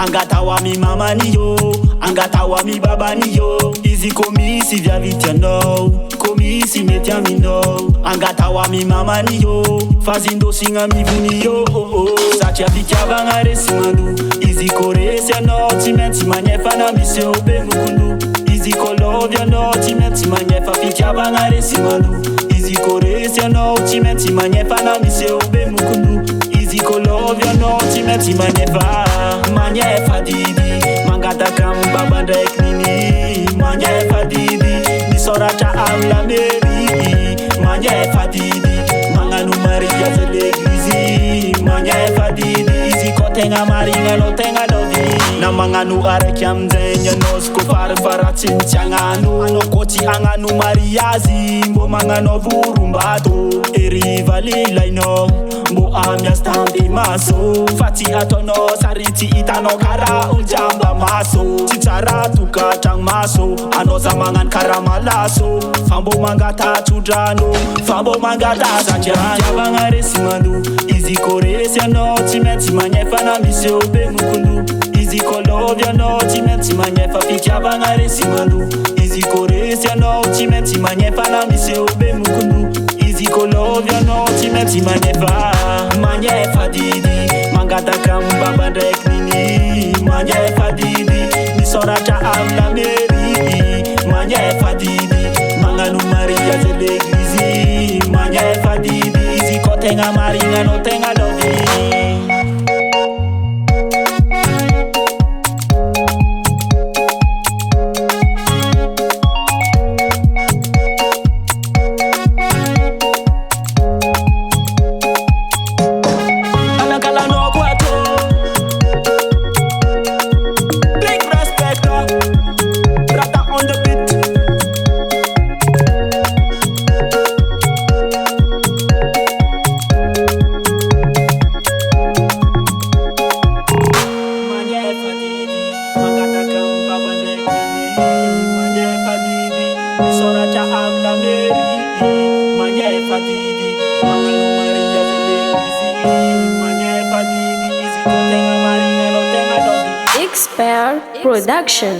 Angatawa mi mama ni yo, angatawa mi baba ni yo. Easy komisi via vitia no, komisi metia mi no. Angatawa mi mama ni yo, fazindo singa mi vuni yo. Sacha vitia bangare simandu, easy koresia no, timenti manyefa na mise obe mukundu. Easy kolovia no, timenti manyefa vitia bangare simandu. Easy koresia no, timenti manyefa na mise obe mukundu. Easy kolovia no, timenti manyefa. Manyefa didi, mangata kamba bandek nini. Manyefa didi, nisorata amla meri. Manyefa didi, manganu maria zeleglizi. Manyefa didi, easy kotenga maringa no tenga lovi. Na manganu arekiam zenya nosko farfaratim tianganu. Ano koti anganu mariazi, mbo mangano vurumbato. Eri valila ino, mbo amya standi maso. Fati atono sariti itano kara uljamba maso. Chichara tukatang maso, ano zamangan karamalaso. Fambo mangata chudrano, fambo mangata sanjano. Jabangare simandu, easy koresia no. Timenti manyefa na mise obe mukundu. Easy kolovia no, timenti manyefa fikia bangare simandu. Easy koresia no, timenti manyefa na mise obe mukundu. Easy kolovia no, timenti manyefa. Manyefa didi, mangata kamba bandek nini. Manyefa didi, nisorata amla meri. Manyefa didi, manganu maria zeleglizi. Manyefa didi, easy kotenga maringa no tenga lovi. Nisorata amla meri. Manyefa didi, manganu maria zeleglizi. Manyefa didi, easy kotenga maringa no tenga lovi. Expert Production.